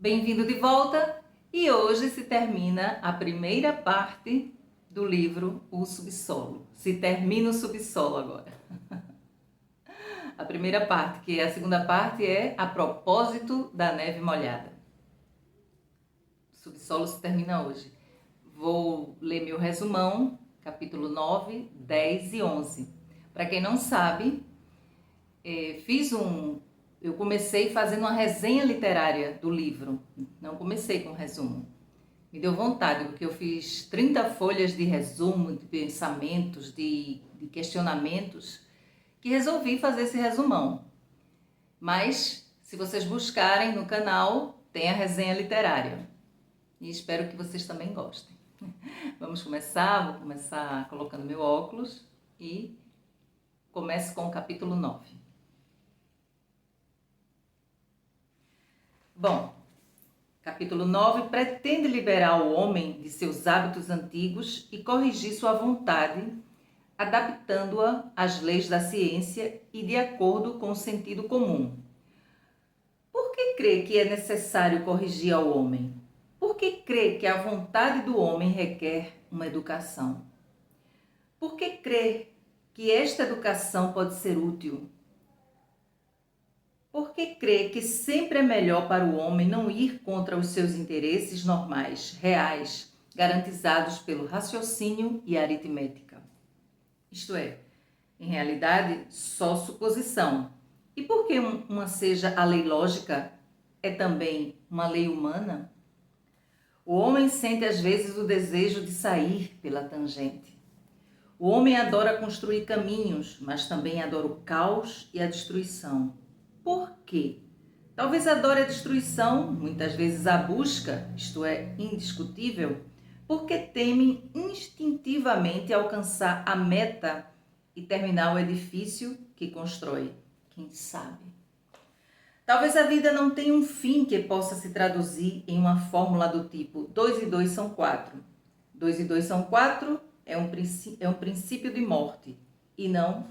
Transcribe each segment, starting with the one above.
Bem-vindo de volta e hoje se termina a primeira parte do livro O Subsolo. Se termina o subsolo agora. A primeira parte, que é a segunda parte, é A Propósito da Neve Molhada. O subsolo se termina hoje. Vou ler meu resumão, capítulo 9, 10 e 11. Para quem não sabe, eu comecei fazendo uma resenha literária do livro, não comecei com resumo. Me deu vontade, porque eu fiz 30 folhas de resumo, de pensamentos, de questionamentos, que resolvi fazer esse resumão. Mas, se vocês buscarem no canal, tem a resenha literária. E espero que vocês também gostem. Vamos começar, vou começar colocando meu óculos e começo com o capítulo 9. Bom, capítulo 9 pretende liberar o homem de seus hábitos antigos e corrigir sua vontade, adaptando-a às leis da ciência e de acordo com o sentido comum. Por que crê que é necessário corrigir ao homem? Por que crê que a vontade do homem requer uma educação? Por que crê que esta educação pode ser útil? Porque crê que sempre é melhor para o homem não ir contra os seus interesses normais, reais, garantizados pelo raciocínio e a aritmética. Isto é, em realidade, só suposição. E por que uma seja a lei lógica, é também uma lei humana? O homem sente às vezes o desejo de sair pela tangente. O homem adora construir caminhos, mas também adora o caos e a destruição. Por quê? Talvez adore a destruição, muitas vezes a busca, isto é, indiscutível, porque teme instintivamente alcançar a meta e terminar o edifício que constrói. Quem sabe? Talvez a vida não tenha um fim que possa se traduzir em uma fórmula do tipo 2 e 2 são 4. 2 e 2 são 4 é um princípio de morte e não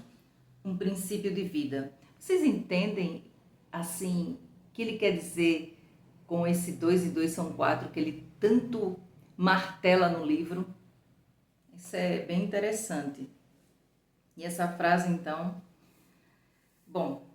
um princípio de vida. Vocês entendem, assim, o que ele quer dizer com esse 2 e 2 são 4, que ele tanto martela no livro? Isso é bem interessante. E essa frase, então... Bom,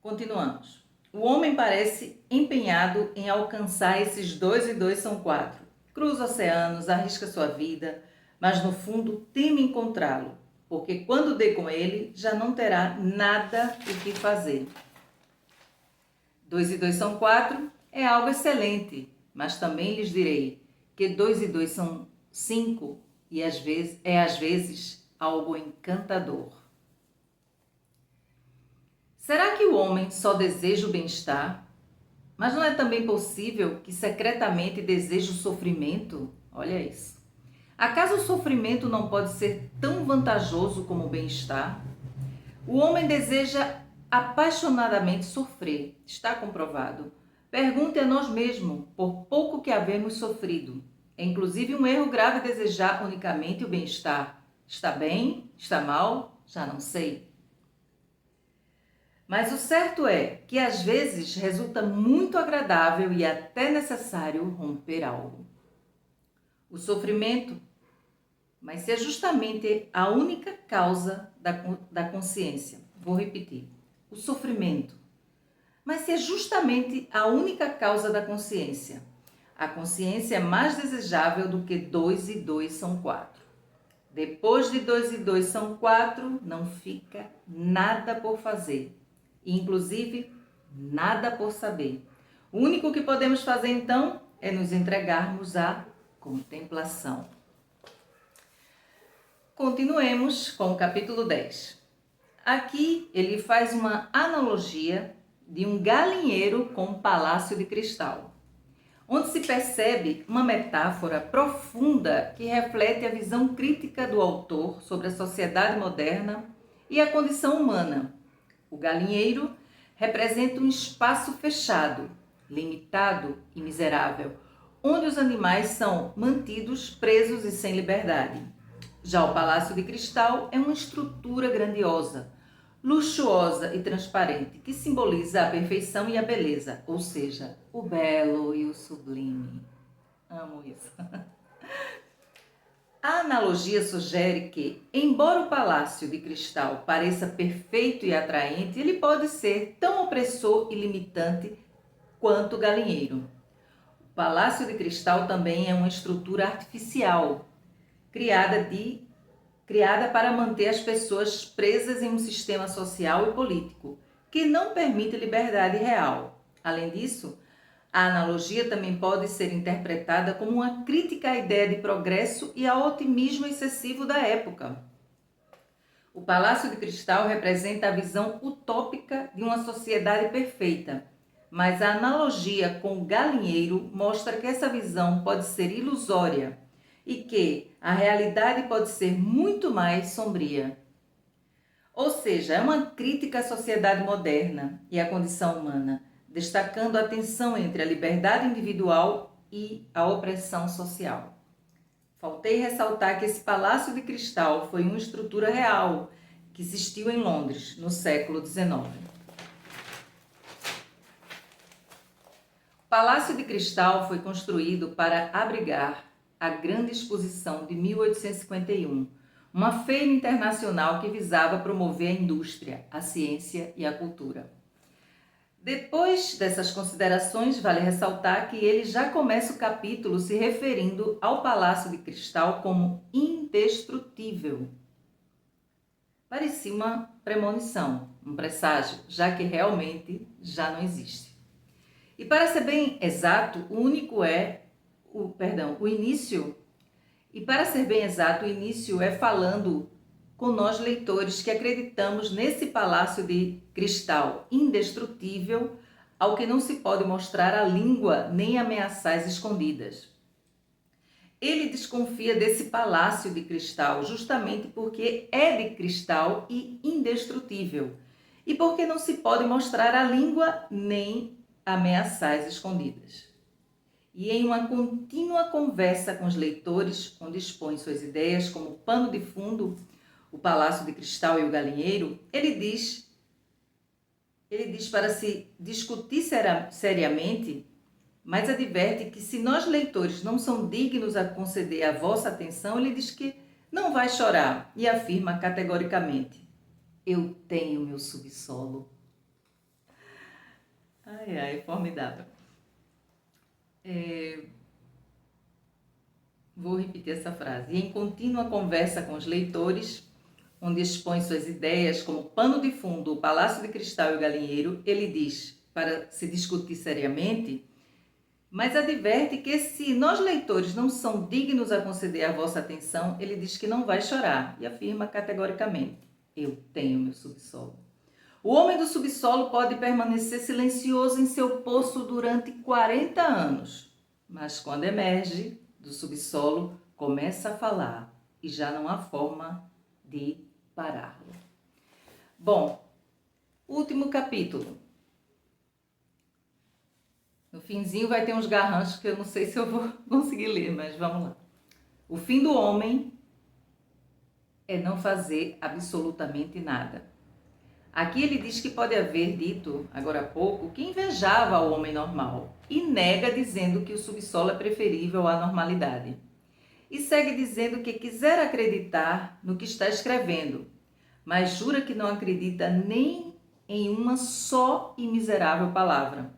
continuamos. O homem parece empenhado em alcançar esses 2 e 2 são 4. Cruza oceanos, arrisca sua vida, mas no fundo teme encontrá-lo, porque quando dê com ele, já não terá nada o que fazer. 2 e 2 são 4 é algo excelente, mas também lhes direi que 2 e 2 são 5 e às vezes algo encantador. Será que o homem só deseja o bem-estar? Mas não é também possível que secretamente deseje o sofrimento? Olha isso. Acaso o sofrimento não pode ser tão vantajoso como o bem-estar? O homem deseja apaixonadamente sofrer, está comprovado. Pergunte a nós mesmos, por pouco que havemos sofrido. É inclusive um erro grave desejar unicamente o bem-estar. Está bem? Está mal? Já não sei. Mas o certo é que às vezes resulta muito agradável e até necessário romper algo. O sofrimento, mas se é justamente a única causa da consciência. Vou repetir. O sofrimento, mas se é justamente a única causa da consciência. A consciência é mais desejável do que 2 e 2 são 4. Depois de 2 e 2 são 4, não fica nada por fazer. Inclusive, nada por saber. O único que podemos fazer, então, é nos entregarmos à contemplação. Continuemos com o capítulo 10. Aqui ele faz uma analogia de um galinheiro com um palácio de cristal, onde se percebe uma metáfora profunda que reflete a visão crítica do autor sobre a sociedade moderna e a condição humana. O galinheiro representa um espaço fechado, limitado e miserável, onde os animais são mantidos presos e sem liberdade. Já o Palácio de Cristal é uma estrutura grandiosa, luxuosa e transparente, que simboliza a perfeição e a beleza, ou seja, o belo e o sublime. Amo isso. A analogia sugere que, embora o palácio de cristal pareça perfeito e atraente, ele pode ser tão opressor e limitante quanto o galinheiro. O palácio de cristal também é uma estrutura artificial, criada para manter as pessoas presas em um sistema social e político, que não permite liberdade real. Além disso, a analogia também pode ser interpretada como uma crítica à ideia de progresso e ao otimismo excessivo da época. O Palácio de Cristal representa a visão utópica de uma sociedade perfeita, mas a analogia com o galinheiro mostra que essa visão pode ser ilusória e que a realidade pode ser muito mais sombria. Ou seja, é uma crítica à sociedade moderna e à condição humana, destacando a tensão entre a liberdade individual e a opressão social. Faltei ressaltar que esse Palácio de Cristal foi uma estrutura real que existiu em Londres no século XIX. O Palácio de Cristal foi construído para abrigar a Grande Exposição de 1851, uma feira internacional que visava promover a indústria, a ciência e a cultura. Depois dessas considerações, vale ressaltar que ele já começa o capítulo se referindo ao Palácio de Cristal como indestrutível. Parecia uma premonição, um presságio, já que realmente já não existe. E para ser bem exato, o início é falando com nós leitores que acreditamos nesse palácio de cristal indestrutível, ao que não se pode mostrar a língua nem ameaçar as escondidas. Ele desconfia desse palácio de cristal justamente porque é de cristal e indestrutível, e porque não se pode mostrar a língua nem ameaçar as escondidas. E em uma contínua conversa com os leitores, onde expõe suas ideias como pano de fundo, o Palácio de Cristal e o Galinheiro, ele diz para se discutir seriamente, mas adverte que se nós leitores não são dignos a conceder a vossa atenção, ele diz que não vai chorar e afirma categoricamente: eu tenho meu subsolo. Ai, formidável. Vou repetir essa frase. E em contínua conversa com os leitores, onde expõe suas ideias como pano de fundo, o Palácio de Cristal e o Galinheiro, ele diz, para se discutir seriamente, mas adverte que se nós leitores não são dignos a conceder a vossa atenção, ele diz que não vai chorar e afirma categoricamente: eu tenho meu subsolo. O homem do subsolo pode permanecer silencioso em seu poço durante 40 anos, mas quando emerge do subsolo, começa a falar e já não há forma de pará-lo. Bom, último capítulo. No finzinho vai ter uns garranchos que eu não sei se eu vou conseguir ler, mas vamos lá. O fim do homem é não fazer absolutamente nada. Aqui ele diz que pode haver dito, agora há pouco, que invejava o homem normal e nega dizendo que o subsolo é preferível à normalidade. E segue dizendo que quiser acreditar no que está escrevendo, mas jura que não acredita nem em uma só e miserável palavra.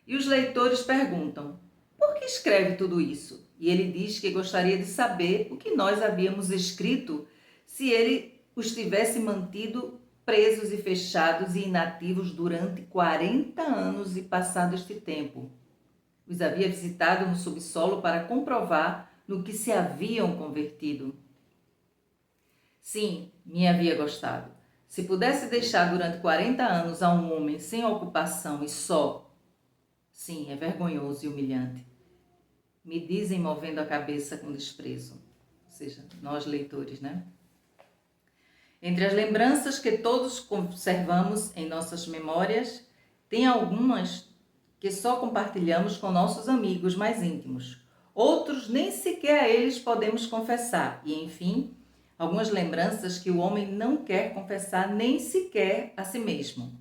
E os leitores perguntam: por que escreve tudo isso? E ele diz que gostaria de saber o que nós havíamos escrito se ele os tivesse mantido presos e fechados e inativos durante 40 anos e passado este tempo. Os havia visitado no subsolo para comprovar no que se haviam convertido. Sim, me havia gostado. Se pudesse deixar durante 40 anos a um homem sem ocupação e só, sim, é vergonhoso e humilhante. Me dizem movendo a cabeça com desprezo. Ou seja, nós leitores, né? Entre as lembranças que todos conservamos em nossas memórias, tem algumas que só compartilhamos com nossos amigos mais íntimos. Outros nem sequer a eles podemos confessar. E, enfim, algumas lembranças que o homem não quer confessar nem sequer a si mesmo.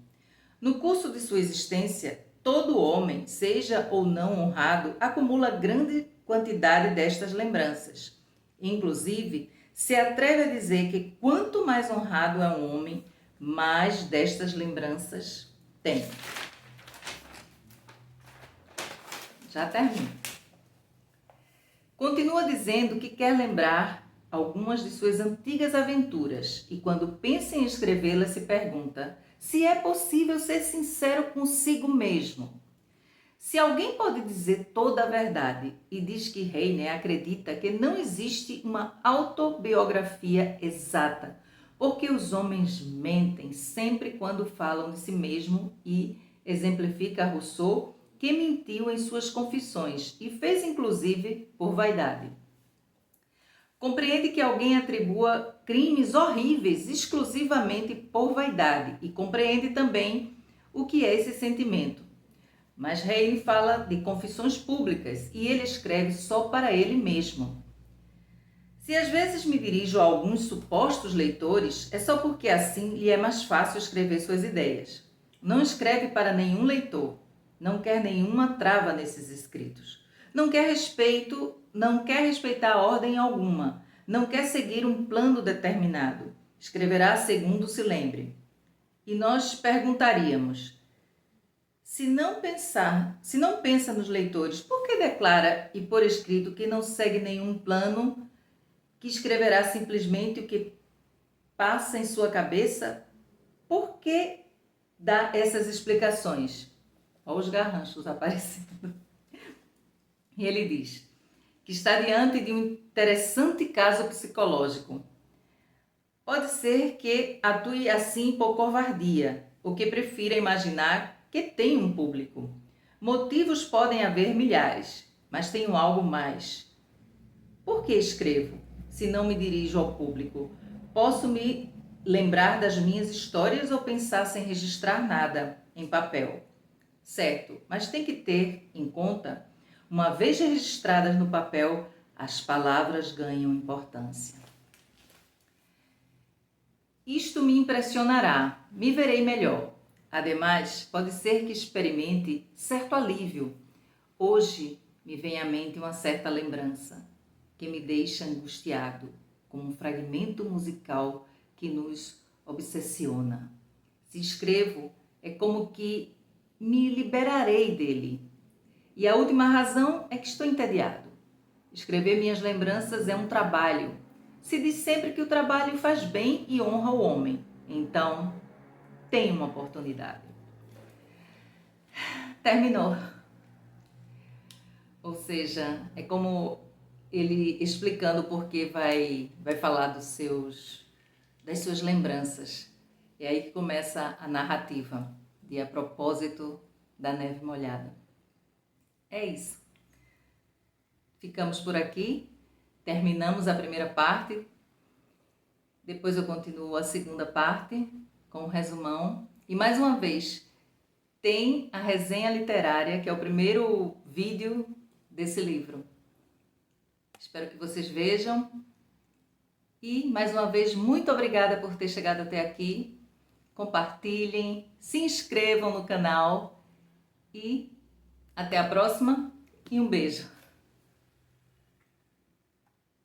No curso de sua existência, todo homem, seja ou não honrado, acumula grande quantidade destas lembranças. Inclusive, se atreve a dizer que quanto mais honrado é um homem, mais destas lembranças tem. Já termino. Continua dizendo que quer lembrar algumas de suas antigas aventuras e quando pensa em escrevê-las se pergunta se é possível ser sincero consigo mesmo. Se alguém pode dizer toda a verdade e diz que Heine acredita que não existe uma autobiografia exata, porque os homens mentem sempre quando falam de si mesmo e exemplifica Rousseau, que mentiu em suas confissões e fez inclusive por vaidade. Compreende que alguém atribua crimes horríveis exclusivamente por vaidade e compreende também o que é esse sentimento. Mas Heine fala de confissões públicas e ele escreve só para ele mesmo. Se às vezes me dirijo a alguns supostos leitores, é só porque assim lhe é mais fácil escrever suas ideias. Não escreve para nenhum leitor, não quer nenhuma trava nesses escritos. Não quer respeitar ordem alguma, não quer seguir um plano determinado. Escreverá segundo se lembre. E nós perguntaríamos: se não pensa nos leitores, por que declara e por escrito que não segue nenhum plano, que escreverá simplesmente o que passa em sua cabeça? Por que dá essas explicações? Olha os garranchos aparecendo. E ele diz que está diante de um interessante caso psicológico. Pode ser que atue assim por covardia, ou que prefira imaginar que tem um público. Motivos podem haver milhares, mas tenho algo mais. Por que escrevo, se não me dirijo ao público? Posso me lembrar das minhas histórias ou pensar sem registrar nada em papel? Certo, mas tem que ter em conta, uma vez registradas no papel, as palavras ganham importância. Isto me impressionará, me verei melhor. Ademais, pode ser que experimente certo alívio. Hoje me vem à mente uma certa lembrança que me deixa angustiado, como um fragmento musical que nos obsessiona. Se escrevo, é como que me liberarei dele. E a última razão é que estou entediado. Escrever minhas lembranças é um trabalho. Se diz sempre que o trabalho faz bem e honra o homem. Então, tem uma oportunidade. Terminou. Ou seja, é como ele explicando porque vai falar das suas lembranças. É aí que começa a narrativa de A Propósito da Neve Molhada. É isso. Ficamos por aqui. Terminamos a primeira parte. Depois eu continuo a segunda parte com o resumão. E mais uma vez, tem a resenha literária, que é o primeiro vídeo desse livro. Espero que vocês vejam. E, mais uma vez, muito obrigada por ter chegado até aqui. Compartilhem, se inscrevam no canal e até a próxima e um beijo.